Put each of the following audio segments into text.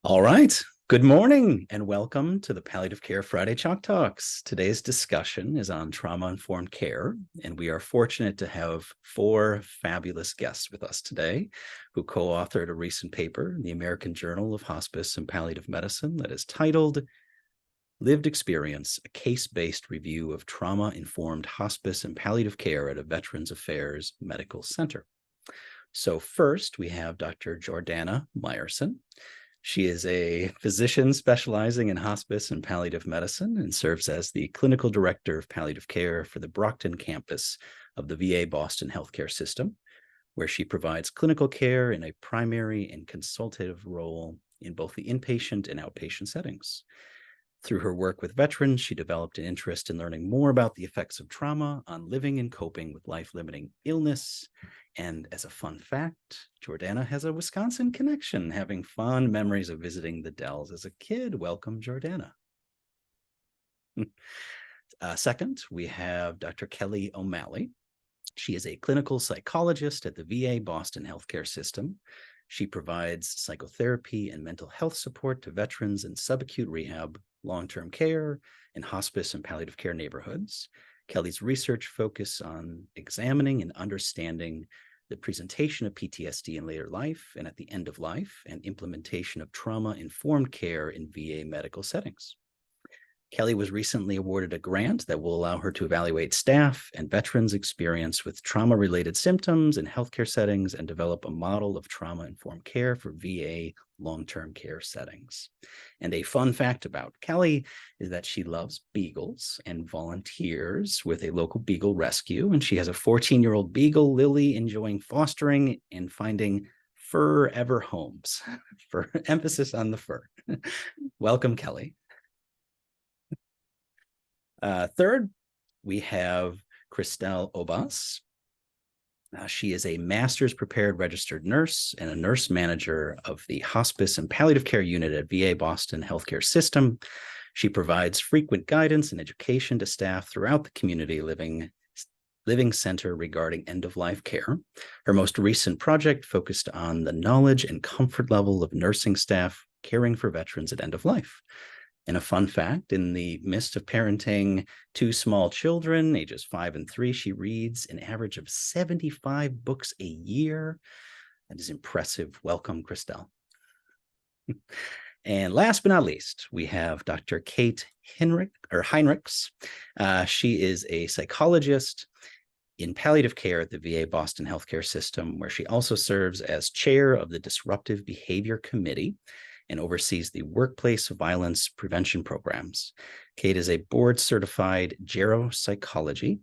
All right. Good morning and welcome to the Palliative Care Friday Chalk Talks. Today's discussion is on trauma-informed care, and we are fortunate to have four fabulous guests with us today who co-authored a recent paper in the American Journal of Hospice and Palliative Medicine that is titled Lived Experience, a Case-Based Review of Trauma-Informed Hospice and Palliative Care at a Veterans Affairs Medical Center. So first, we have Dr. Jordana Meyerson. She is a physician specializing in hospice and palliative medicine and serves as the clinical director of palliative care for the Brockton campus of the VA Boston Healthcare System, where she provides clinical care in a primary and consultative role in both the inpatient and outpatient settings. Through her work with veterans, she developed an interest in learning more about the effects of trauma on living and coping with life-limiting illness. And as a fun fact, Jordana has a Wisconsin connection, having fond memories of visiting the Dells as a kid. Welcome, Jordana. Second, we have Dr. Kelly O'Malley. She is a clinical psychologist at the VA Boston Healthcare System. She provides psychotherapy and mental health support to veterans in subacute rehab, long-term care, and hospice and palliative care neighborhoods. Kelly's research focuses on examining and understanding the presentation of PTSD in later life and at the end of life, and implementation of trauma-informed care in VA medical settings. Kelly was recently awarded a grant that will allow her to evaluate staff and veterans' experience with trauma-related symptoms in healthcare settings and develop a model of trauma-informed care for VA long-term care settings. And a fun fact about Kelly is that she loves beagles and volunteers with a local beagle rescue, and she has a 14-year-old beagle, Lily, enjoying fostering and finding fur-ever homes, for emphasis on the fur. Welcome, Kelly. Third, we have Christelle Obas. She is a master's prepared registered nurse and a nurse manager of the Hospice and Palliative Care Unit at VA Boston Healthcare System. She provides frequent guidance and education to staff throughout the community living center regarding end-of-life care. Her most recent project focused on the knowledge and comfort level of nursing staff caring for veterans at end of life. And a fun fact, in the midst of parenting two small children, ages 5 and 3, she reads an average of 75 books a year. That is impressive. Welcome, Christelle. And last but not least, we have Dr. Kate Heinrichs. She is a psychologist in palliative care at the VA Boston Healthcare System, where she also serves as chair of the Disruptive Behavior Committee and oversees the workplace violence prevention programs. Kate is a board-certified geropsychology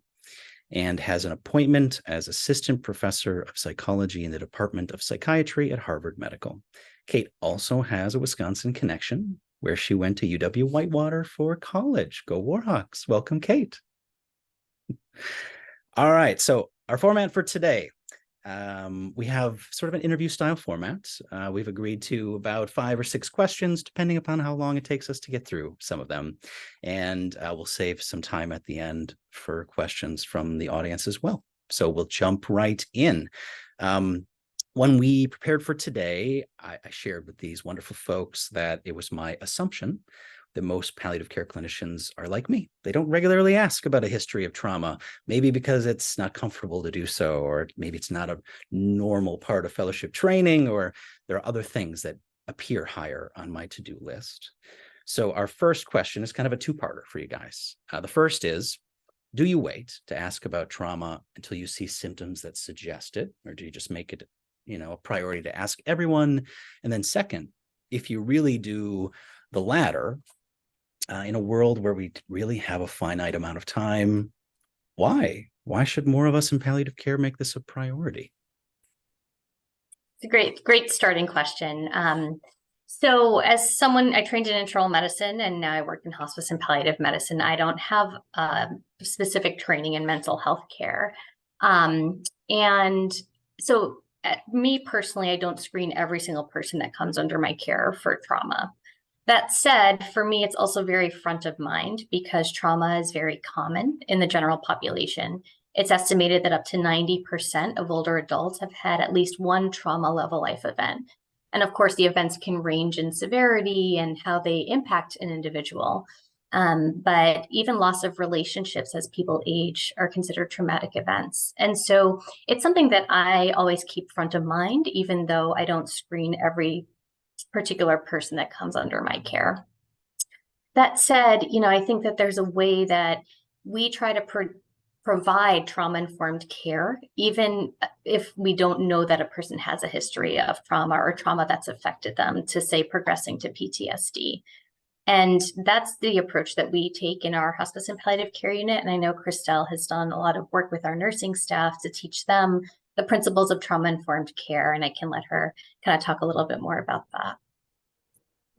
and has an appointment as assistant professor of psychology in the Department of Psychiatry at Harvard Medical. Kate also has a Wisconsin connection, where she went to UW-Whitewater for college. Go Warhawks. Welcome, Kate. All right, so our format for today. We have sort of an interview style format. We've agreed to about 5 or 6 questions, depending upon how long it takes us to get through some of them. And we'll save some time at the end for questions from the audience as well. So we'll jump right in. When we prepared for today, I shared with these wonderful folks that it was my assumption that most palliative care clinicians are like me. They don't regularly ask about a history of trauma, maybe because it's not comfortable to do so, or maybe it's not a normal part of fellowship training, or there are other things that appear higher on my to-do list. So our first question is kind of a two-parter for you guys. The first is, do you wait to ask about trauma until you see symptoms that suggest it, or do you just make it, a priority to ask everyone? And then second, if you really do the latter, in a world where we really have a finite amount of time, why? Why should more of us in palliative care make this a priority? It's a great starting question. So as someone, I trained in internal medicine and now I work in hospice and palliative medicine. I don't have specific training in mental health care. And so me personally, I don't screen every single person that comes under my care for trauma. That said, for me, it's also very front of mind because trauma is very common in the general population. It's estimated that up to 90% of older adults have had at least one trauma level life event. And of course, the events can range in severity and how they impact an individual. But even loss of relationships as people age are considered traumatic events. And so it's something that I always keep front of mind, even though I don't screen every particular person that comes under my care. That said, I think that there's a way that we try to provide trauma-informed care, even if we don't know that a person has a history of trauma or trauma that's affected them, to say progressing to PTSD. And that's the approach that we take in our hospice and palliative care unit. And I know Christelle has done a lot of work with our nursing staff to teach them the principles of trauma-informed care. And I can let her kind of talk a little bit more about that.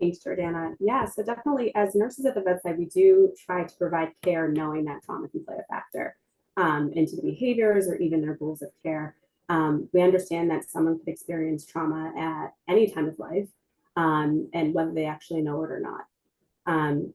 Thanks, Jordana. Yeah, so definitely as nurses at the bedside, we do try to provide care knowing that trauma can play a factor into the behaviors or even their goals of care. We understand that someone could experience trauma at any time of life and whether they actually know it or not.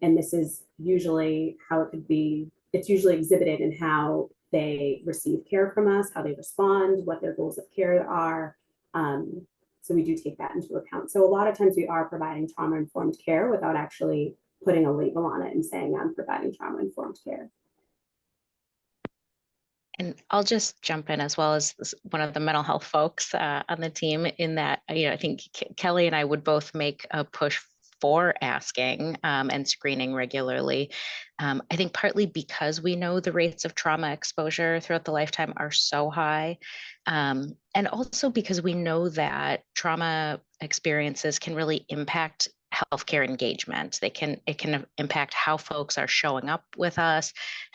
And this is usually how it could be. It's usually exhibited in how they receive care from us, how they respond, what their goals of care are. So we do take that into account. So a lot of times we are providing trauma-informed care without actually putting a label on it and saying I'm providing trauma-informed care. And I'll just jump in as well as one of the mental health folks on the team in that, I think Kelly and I would both make a push for asking and screening regularly. I think partly because we know the rates of trauma exposure throughout the lifetime are so high. And also because we know that trauma experiences can really impact healthcare engagement. It can impact how folks are showing up with us,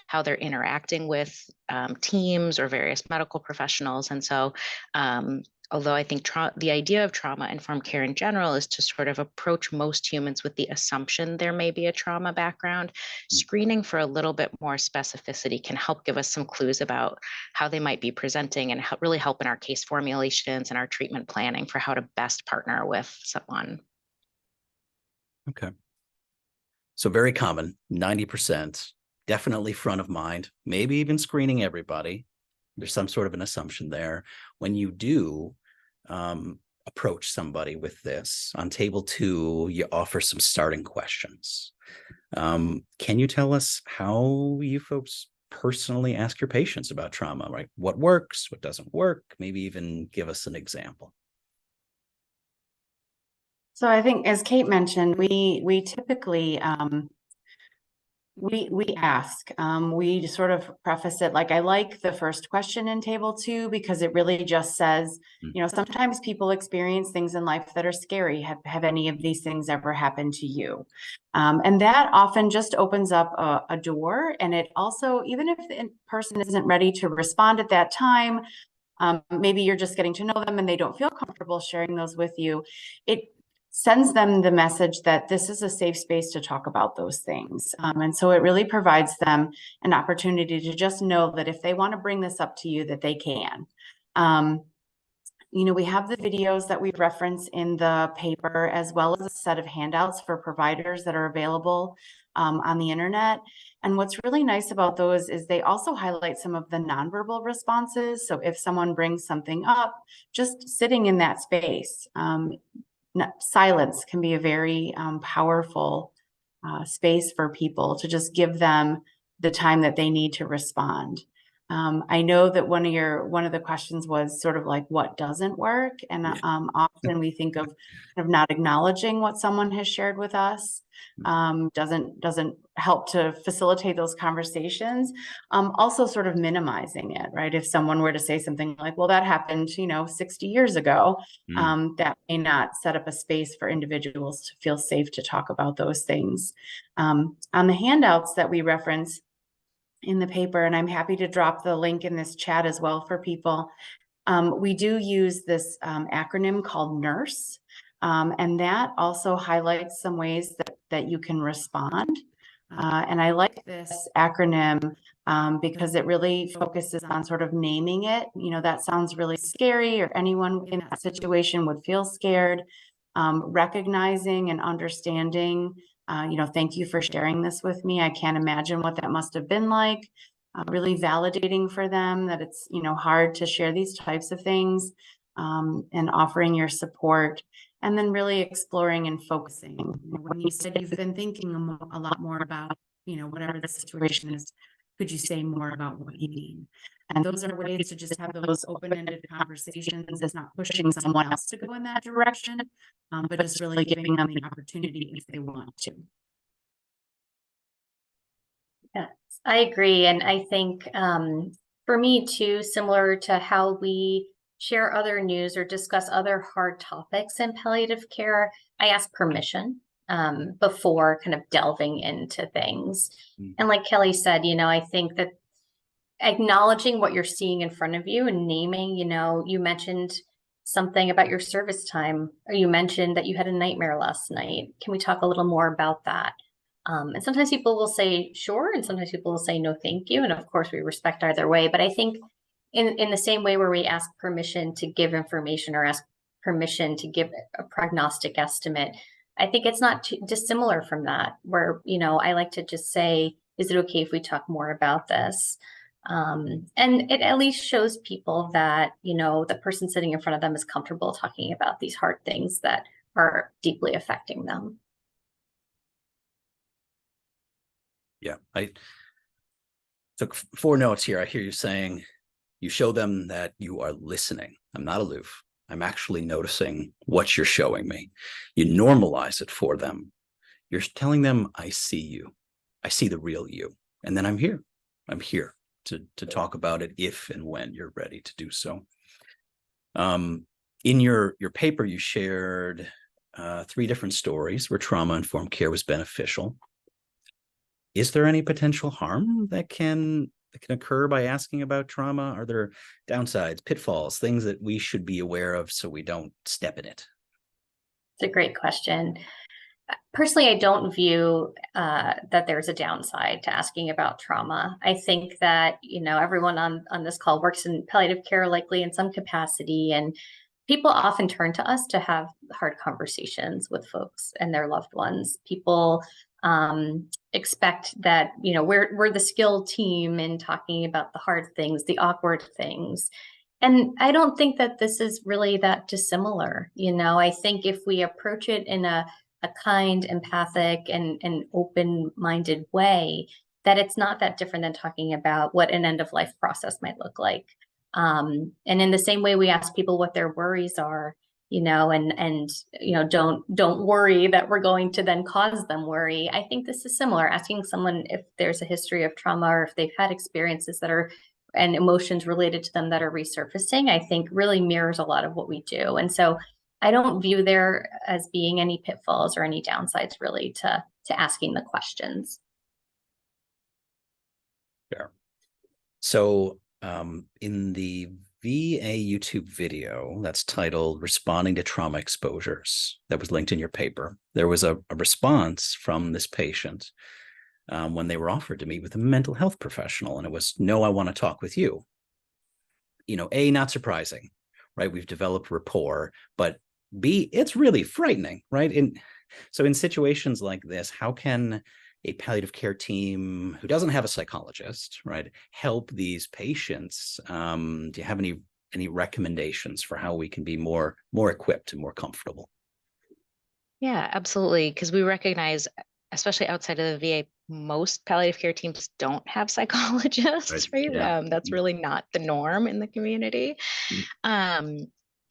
how they're interacting with teams or various medical professionals. And so although I think the idea of trauma-informed care in general is to sort of approach most humans with the assumption there may be a trauma background, screening for a little bit more specificity can help give us some clues about how they might be presenting and really help in our case formulations and our treatment planning for how to best partner with someone. Okay. So very common, 90%, definitely front of mind, maybe even screening everybody. There's some sort of an assumption there. When you do approach somebody with this, on table 2, you offer some starting questions. Can you tell us how you folks personally ask your patients about trauma, right? What works, what doesn't work? Maybe even give us an example. So I think, as Kate mentioned, we typically we ask. We sort of preface it like, I like the first question in table 2 because it really just says, sometimes people experience things in life that are scary. Have any of these things ever happened to you? And that often just opens up a door. And it also, even if the person isn't ready to respond at that time, maybe you're just getting to know them and they don't feel comfortable sharing those with you, it sends them the message that this is a safe space to talk about those things. And so it really provides them an opportunity to just know that if they want to bring this up to you, that they can. We have the videos that we reference in the paper, as well as a set of handouts for providers that are available on the internet. And what's really nice about those is they also highlight some of the nonverbal responses. So if someone brings something up, just sitting in that space, silence can be a very powerful space for people to just give them the time that they need to respond. I know that one of the questions was sort of like, what doesn't work? And often we think of not acknowledging what someone has shared with us. Doesn't help to facilitate those conversations. Also sort of minimizing it, right? If someone were to say something like, well, that happened, 60 years ago, that may not set up a space for individuals to feel safe to talk about those things. On the handouts that we reference in the paper, and I'm happy to drop the link in this chat as well for people, we do use this acronym called NURSE. And that also highlights some ways that you can respond. And I like this acronym because it really focuses on sort of naming it. That sounds really scary, or anyone in that situation would feel scared. Recognizing and understanding, thank you for sharing this with me. I can't imagine what that must have been like. Really validating for them that it's, hard to share these types of things. and offering your support, and then really exploring and focusing. When you said you've been thinking a lot more about, whatever the situation is, could you say more about what you mean? And those are ways to just have those open-ended conversations. It's not pushing someone else to go in that direction, but just really giving them the opportunity if they want to. Yes, I agree. And I think for me too, similar to how we share other news or discuss other hard topics in palliative care, I ask permission before kind of delving into things. And like Kelly said, I think that acknowledging what you're seeing in front of you and naming, you mentioned something about your service time, or you mentioned that you had a nightmare last night. Can we talk a little more about that? And sometimes people will say, sure. And sometimes people will say, no, thank you. And of course we respect either way. But I think in the same way where we ask permission to give information or ask permission to give a prognostic estimate, I think it's not too dissimilar from that, where, I like to just say, is it okay if we talk more about this? And it at least shows people that, the person sitting in front of them is comfortable talking about these hard things that are deeply affecting them. Yeah, I took 4 notes here. I hear you saying you show them that you are listening. I'm not aloof. I'm actually noticing what you're showing me. You normalize it for them. You're telling them, I see you. I see the real you. And then I'm here. I'm here to talk about it if and when you're ready to do so. In your paper, you shared 3 different stories where trauma-informed care was beneficial. Is there any potential harm that can occur by asking about trauma? Are there downsides, pitfalls, things that we should be aware of so we don't step in it? It's a great question. Personally, I don't view that there's a downside to asking about trauma. I think that, everyone on this call works in palliative care, likely in some capacity, and people often turn to us to have hard conversations with folks and their loved ones. People expect that, we're the skilled team in talking about the hard things, the awkward things. And I don't think that this is really that dissimilar. I think if we approach it in a kind, empathic, and open-minded way, that it's not that different than talking about what an end-of-life process might look like. And in the same way we ask people what their worries are, don't worry that we're going to then cause them worry. I think this is similar. Asking someone if there's a history of trauma or if they've had experiences that are and emotions related to them that are resurfacing, I think really mirrors a lot of what we do. And so I don't view there as being any pitfalls or any downsides really to asking the questions. Sure. So in the VA YouTube video that's titled Responding to Trauma Exposures that was linked in your paper, there was a response from this patient when they were offered to meet with a mental health professional, and it was, no, I want to talk with you. A, not surprising, right? We've developed rapport, but B, it's really frightening, right? So in situations like this, how can a palliative care team who doesn't have a psychologist, right, help these patients? Do you have any recommendations for how we can be more equipped and more comfortable? Yeah, absolutely. Because we recognize, especially outside of the VA, most palliative care teams don't have psychologists, right? Yeah. That's really not the norm in the community.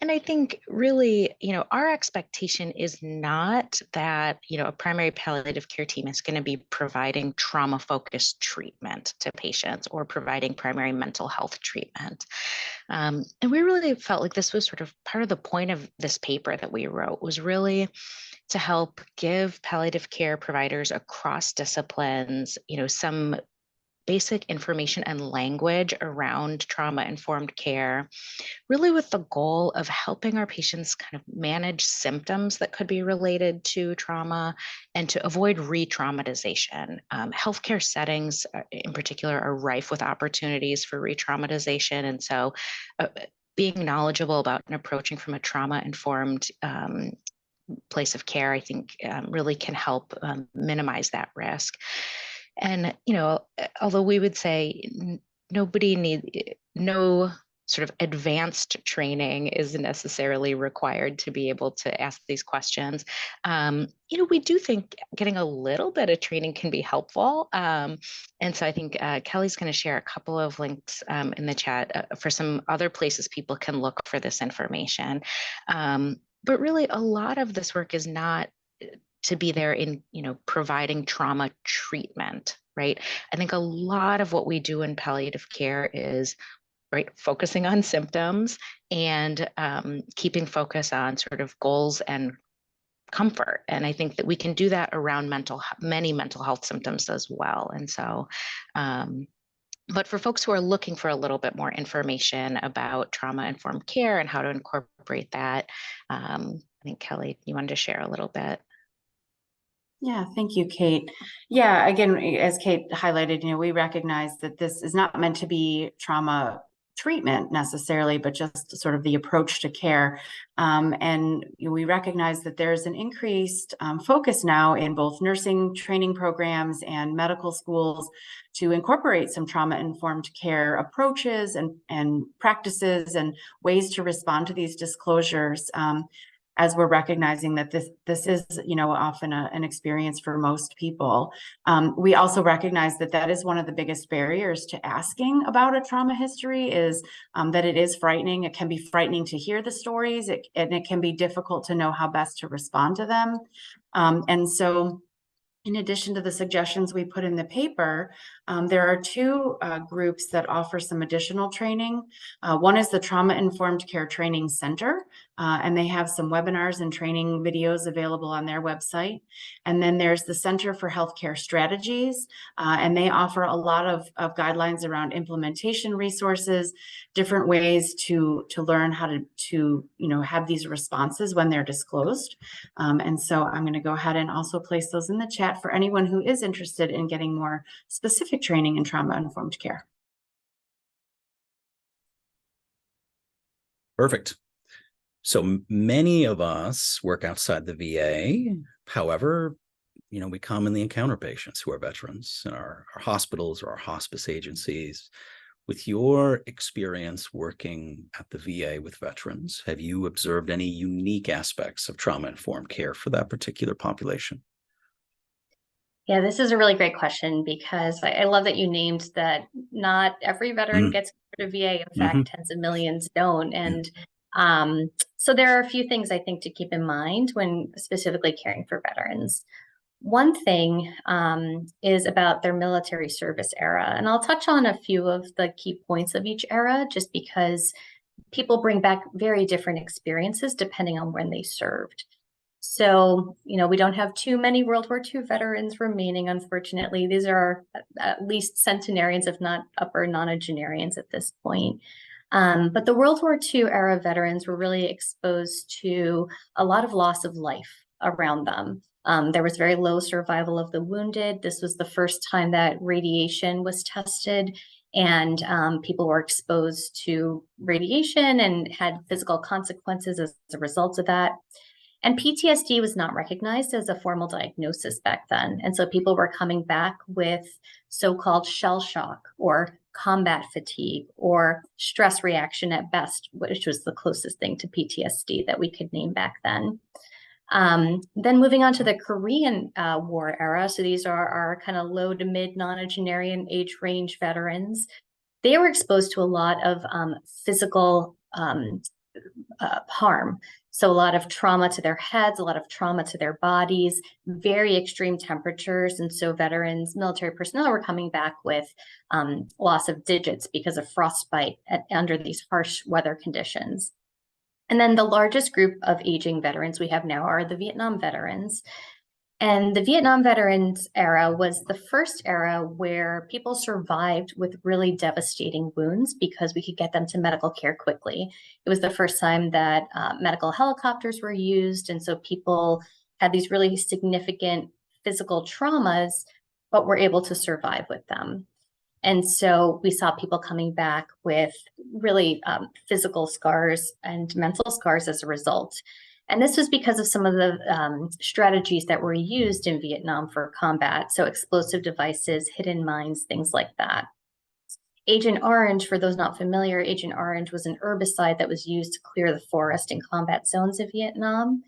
And I think really, our expectation is not that, a primary palliative care team is going to be providing trauma-focused treatment to patients or providing primary mental health treatment. And we really felt like this was sort of part of the point of this paper that we wrote, was really to help give palliative care providers across disciplines, some basic information and language around trauma-informed care, really with the goal of helping our patients kind of manage symptoms that could be related to trauma and to avoid re-traumatization. Healthcare settings in particular are rife with opportunities for re-traumatization. And so being knowledgeable about and approaching from a trauma-informed place of care, I think really can help minimize that risk. And, although we would say no sort of advanced training is necessarily required to be able to ask these questions. We do think getting a little bit of training can be helpful. And so I think Kelly's going to share a couple of links in the chat for some other places people can look for this information. But really, a lot of this work is not to be there in, providing trauma treatment, right? I think a lot of what we do in palliative care is focusing on symptoms and keeping focus on sort of goals and comfort. And I think that we can do that around many mental health symptoms as well. And so, but for folks who are looking for a little bit more information about trauma-informed care and how to incorporate that, I think, Kelly, you wanted to share a little bit. Yeah, thank you, Kate. Yeah, again, as Kate highlighted, we recognize that this is not meant to be trauma treatment necessarily, but just sort of the approach to care. And we recognize that there's an increased focus now in both nursing training programs and medical schools to incorporate some trauma-informed care approaches and practices and ways to respond to these disclosures. As we're recognizing that this is, often an experience for most people. We also recognize that is one of the biggest barriers to asking about a trauma history is that it is frightening. It can be frightening to hear the stories, and it can be difficult to know how best to respond to them. And so, in addition to the suggestions we put in the paper, there are two groups that offer some additional training. One is the Trauma-Informed Care Training Center, and they have some webinars and training videos available on their website. And then there's the Center for Healthcare Strategies, and they offer a lot of guidelines around implementation resources, different ways to learn how to have these responses when they're disclosed. And so I'm going to go ahead and also place those in the chat for anyone who is interested in getting more specific training in trauma-informed care. Perfect. So many of us work outside the VA. However, we commonly encounter patients who are veterans in our hospitals or our hospice agencies. With your experience working at the VA with veterans, have you observed any unique aspects of trauma-informed care for that particular population? Yeah, this is a really great question because I love that you named that not every veteran gets to VA. In fact, tens of millions don't. And so there are a few things I think to keep in mind when specifically caring for veterans. One thing is about their military service era. And I'll touch on a few of the key points of each era just because people bring back very different experiences depending on when they served. So, we don't have too many World War II veterans remaining, unfortunately. These are at least centenarians, if not upper nonagenarians at this point. But the World War II era veterans were really exposed to a lot of loss of life around them. There was very low survival of the wounded. This was the first time that radiation was tested, and people were exposed to radiation and had physical consequences as a result of that. And PTSD was not recognized as a formal diagnosis back then. And so people were coming back with so-called shell shock or combat fatigue or stress reaction at best, which was the closest thing to PTSD that we could name back then. Then moving on to the Korean War era. So these are our kind of low to mid nonagenarian age range veterans. They were exposed to a lot of physical harm. So a lot of trauma to their heads, a lot of trauma to their bodies, very extreme temperatures. And so veterans, military personnel were coming back with loss of digits because of frostbite under these harsh weather conditions. And then the largest group of aging veterans we have now are the Vietnam veterans. And the Vietnam veterans era was the first era where people survived with really devastating wounds because we could get them to medical care quickly. It was the first time that medical helicopters were used. And so people had these really significant physical traumas, but were able to survive with them. And so we saw people coming back with really physical scars and mental scars as a result. And this was because of some of the strategies that were used in Vietnam for combat. So explosive devices, hidden mines, things like that. Agent Orange, for those not familiar, Agent Orange was an herbicide that was used to clear the forest in combat zones of Vietnam.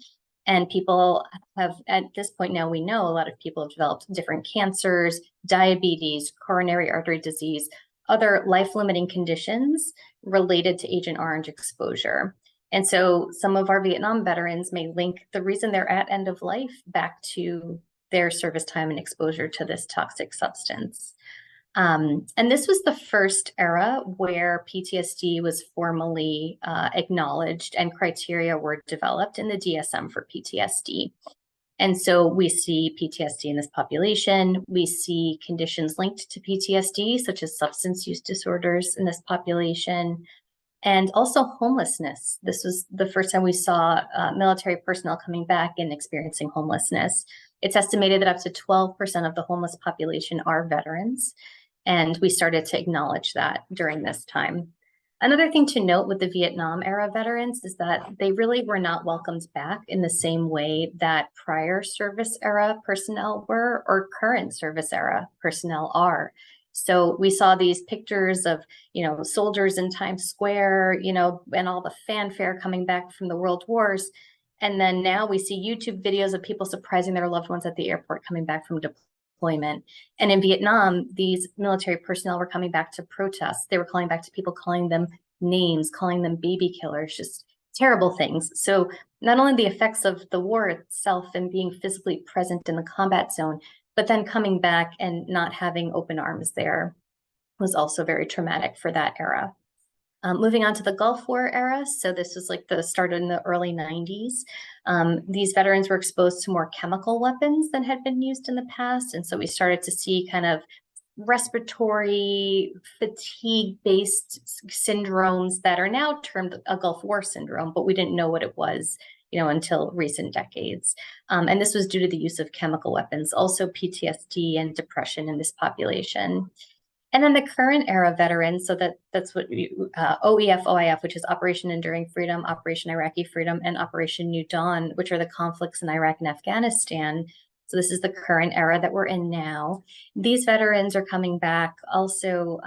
And people have, at this point now, we know a lot of people have developed different cancers, diabetes, coronary artery disease, other life-limiting conditions related to Agent Orange exposure. And so some of our Vietnam veterans may link the reason they're at end of life back to their service time and exposure to this toxic substance. And this was the first era where PTSD was formally acknowledged and criteria were developed in the DSM for PTSD. And so we see PTSD in this population. We see conditions linked to PTSD, such as substance use disorders in this population, and also homelessness. This was the first time we saw military personnel coming back and experiencing homelessness. It's estimated that up to 12% of the homeless population are veterans. And we started to acknowledge that during this time. Another thing to note with the Vietnam era veterans is that they really were not welcomed back in the same way that prior service era personnel were or current service era personnel are. So we saw these pictures of, soldiers in Times Square, and all the fanfare coming back from the World Wars. And then now we see YouTube videos of people surprising their loved ones at the airport coming back from deployment. And in Vietnam, these military personnel were coming back to protest. They were calling back to people, calling them names, calling them baby killers, just terrible things. So not only the effects of the war itself and being physically present in the combat zone, but then coming back and not having open arms there was also very traumatic for that era. Moving on to the Gulf War era. So this was like the start in the early 90s. These veterans were exposed to more chemical weapons than had been used in the past. And so we started to see kind of respiratory fatigue-based syndromes that are now termed a Gulf War syndrome, but we didn't know what it was, until recent decades. And this was due to the use of chemical weapons, also PTSD and depression in this population. And then the current era veterans, so that's what OEF, OIF, which is Operation Enduring Freedom, Operation Iraqi Freedom, and Operation New Dawn, which are the conflicts in Iraq and Afghanistan. So this is the current era that we're in now. These veterans are coming back also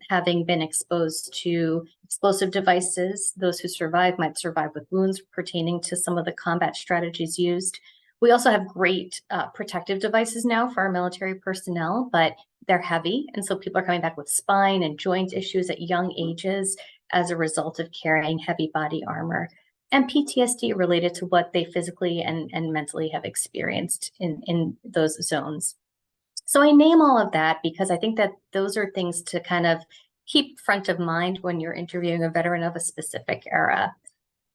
having been exposed to explosive devices. Those who survive might survive with wounds pertaining to some of the combat strategies used. We also have great protective devices now for our military personnel, but they're heavy. And so people are coming back with spine and joint issues at young ages as a result of carrying heavy body armor and PTSD related to what they physically and mentally have experienced in those zones. So I name all of that because I think that those are things to kind of keep front of mind when you're interviewing a veteran of a specific era.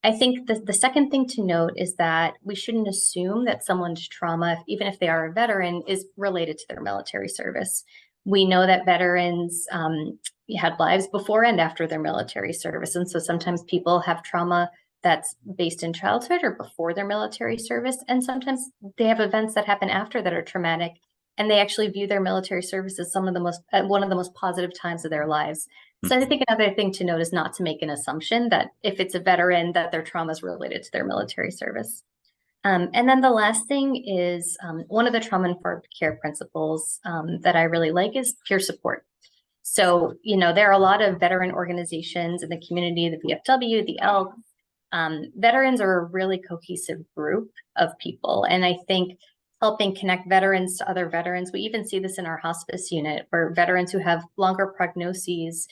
I think the second thing to note is that we shouldn't assume that someone's trauma, even if they are a veteran, is related to their military service. We know that veterans had lives before and after their military service. And so sometimes people have trauma that's based in childhood or before their military service. And sometimes they have events that happen after that are traumatic. And they actually view their military service as one of the most positive times of their lives. So I think another thing to note is not to make an assumption that if it's a veteran, that their trauma is related to their military service. And then the last thing is one of the trauma-informed care principles that I really like is peer support. So, there are a lot of veteran organizations in the community, the VFW, the ELK. Veterans are a really cohesive group of people. And I think helping connect veterans to other veterans, we even see this in our hospice unit where veterans who have longer prognoses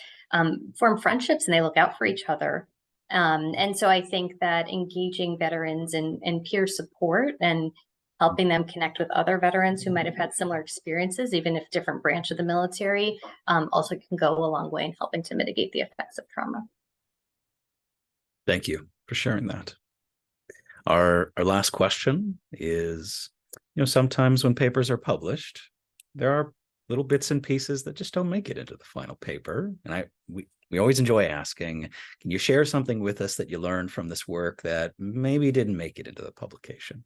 form friendships and they look out for each other. And so I think that engaging veterans in peer support and helping them connect with other veterans who might have had similar experiences, even if different branch of the military, also can go a long way in helping to mitigate the effects of trauma. Thank you for sharing that. Our last question is, sometimes when papers are published, there are little bits and pieces that just don't make it into the final paper. And we always enjoy asking, can you share something with us that you learned from this work that maybe didn't make it into the publication?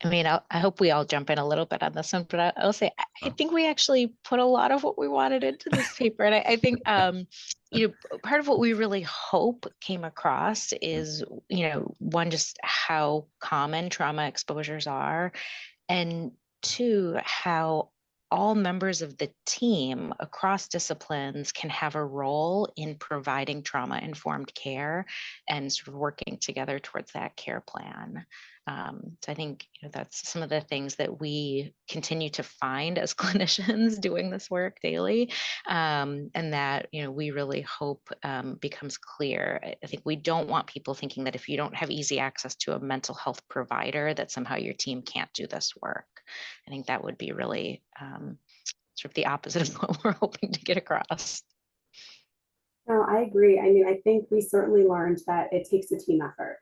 I hope we all jump in a little bit on this one, but I'll say, I think we actually put a lot of what we wanted into this paper. And I think, part of what we really hope came across is, one, just how common trauma exposures are, and too, how all members of the team across disciplines can have a role in providing trauma-informed care and sort of working together towards that care plan. So I think that's some of the things that we continue to find as clinicians doing this work daily, and that we really hope becomes clear. I think we don't want people thinking that if you don't have easy access to a mental health provider, that somehow your team can't do this work. I think that would be really sort of the opposite of what we're hoping to get across. No, I agree. I mean, I think we certainly learned that it takes a team effort.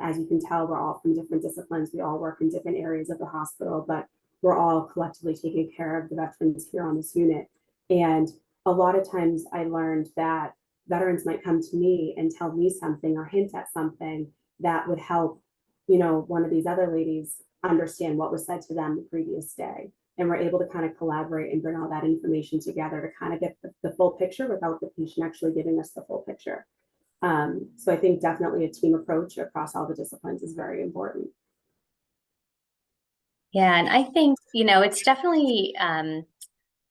As you can tell, we're all from different disciplines. We all work in different areas of the hospital, but we're all collectively taking care of the veterans here on this unit. And a lot of times I learned that veterans might come to me and tell me something or hint at something that would help, one of these other ladies understand what was said to them the previous day. And we're able to kind of collaborate and bring all that information together to kind of get the full picture without the patient actually giving us the full picture. So I think definitely a team approach across all the disciplines is very important. Yeah, and I think, it's definitely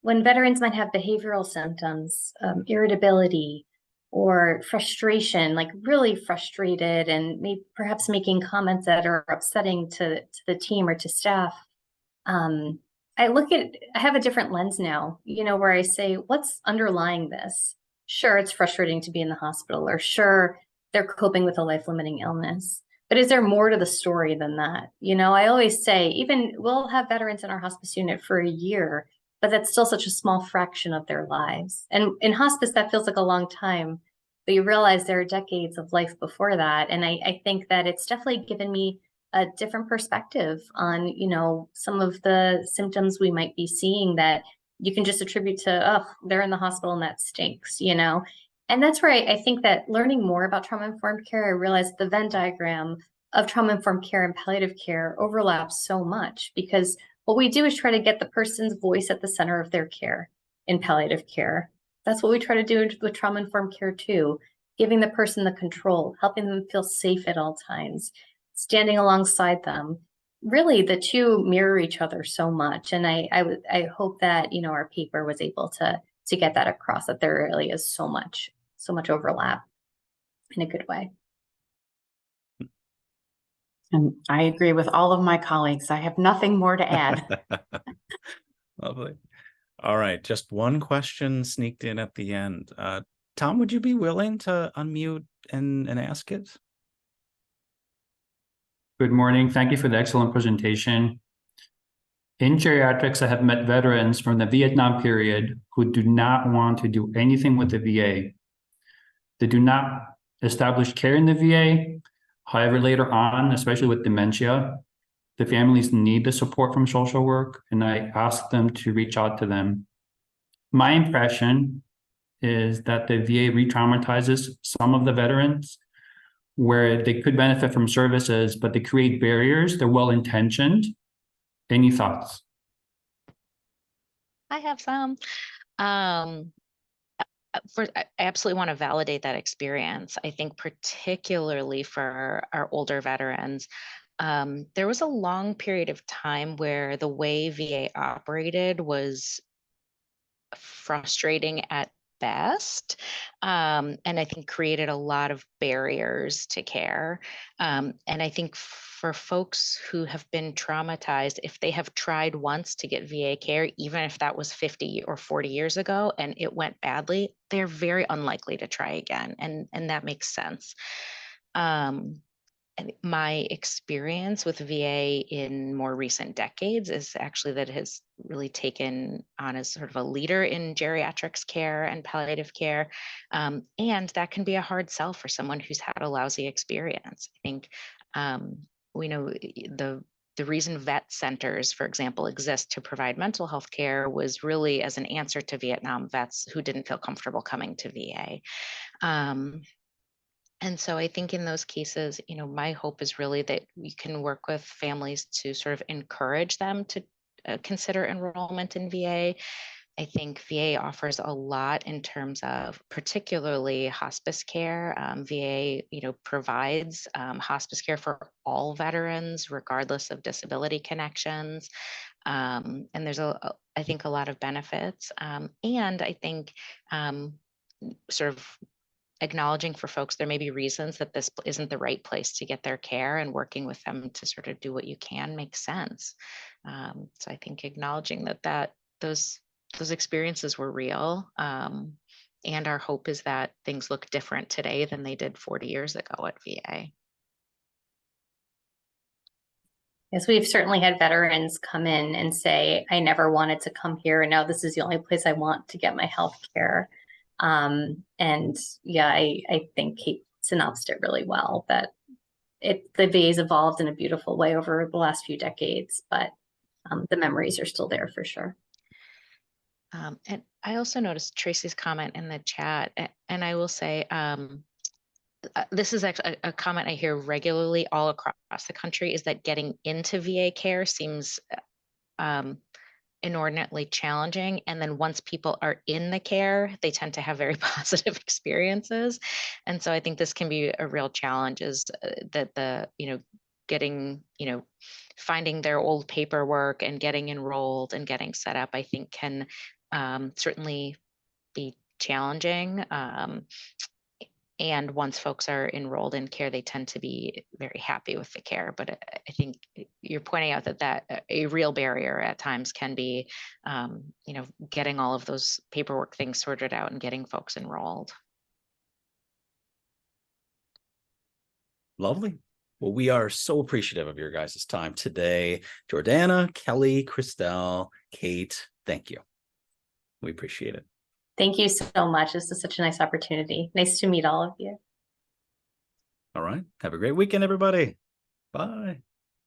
when veterans might have behavioral symptoms, irritability or frustration, like really frustrated and perhaps making comments that are upsetting to the team or to staff. I have a different lens now, where I say, what's underlying this? Sure, it's frustrating to be in the hospital, or sure, they're coping with a life-limiting illness. But is there more to the story than that? I always say, even we'll have veterans in our hospice unit for a year, but that's still such a small fraction of their lives. And in hospice, that feels like a long time, but you realize there are decades of life before that. And I think that it's definitely given me a different perspective on, some of the symptoms we might be seeing that you can just attribute to, oh, they're in the hospital and that stinks, And that's where I think that learning more about trauma-informed care, I realized the Venn diagram of trauma-informed care and palliative care overlaps so much, because what we do is try to get the person's voice at the center of their care in palliative care. That's what we try to do with trauma-informed care too, giving the person the control, helping them feel safe at all times, standing alongside them. Really, the two mirror each other so much. And I hope that, our paper was able to get that across, that there really is so much overlap in a good way. And I agree with all of my colleagues. I have nothing more to add. Lovely. All right, just one question sneaked in at the end. Tom, would you be willing to unmute and ask it? Good morning. Thank you for the excellent presentation. In geriatrics, I have met veterans from the Vietnam period who do not want to do anything with the VA. They do not establish care in the VA. However, later on, especially with dementia, the families need the support from social work, and I ask them to reach out to them. My impression is that the VA re-traumatizes some of the veterans where they could benefit from services, but they create barriers. They're well-intentioned. Any thoughts? I have some. First, I absolutely want to validate that experience. I think particularly for our older veterans, there was a long period of time where the way VA operated was frustrating at best, and I think created a lot of barriers to care. And I think for folks who have been traumatized, if they have tried once to get VA care, even if that was 50 or 40 years ago and it went badly, they're very unlikely to try again. And that makes sense. And my experience with VA in more recent decades is actually that it has really taken on as sort of a leader in geriatrics care and palliative care. And that can be a hard sell for someone who's had a lousy experience. I think we know the reason vet centers, for example, exist to provide mental health care was really as an answer to Vietnam vets who didn't feel comfortable coming to VA. And so I think in those cases, my hope is really that we can work with families to sort of encourage them to consider enrollment in VA. I think VA offers a lot in terms of particularly hospice care. VA, provides hospice care for all veterans, regardless of disability connections. And there's I think a lot of benefits. And I think sort of acknowledging for folks there may be reasons that this isn't the right place to get their care, and working with them to sort of do what you can makes sense. So I think acknowledging that those experiences were real. And our hope is that things look different today than they did 40 years ago at VA. Yes, we've certainly had veterans come in and say, I never wanted to come here, and now this is the only place I want to get my health care. And yeah, I think Kate synopsed it really well, that the VA's evolved in a beautiful way over the last few decades, but the memories are still there for sure. And I also noticed Tracy's comment in the chat, and I will say, this is actually a comment I hear regularly all across the country, is that getting into VA care seems inordinately challenging. And then once people are in the care, they tend to have very positive experiences. And so I think this can be a real challenge, is that getting, finding their old paperwork and getting enrolled and getting set up, I think can certainly be challenging. And once folks are enrolled in care, they tend to be very happy with the care. But I think you're pointing out that a real barrier at times can be, getting all of those paperwork things sorted out and getting folks enrolled. Lovely. Well, we are so appreciative of your guys' time today. Jordana, Kelly, Christelle, Kate, thank you. We appreciate it. Thank you so much. This is such a nice opportunity. Nice to meet all of you. All right. Have a great weekend, everybody. Bye.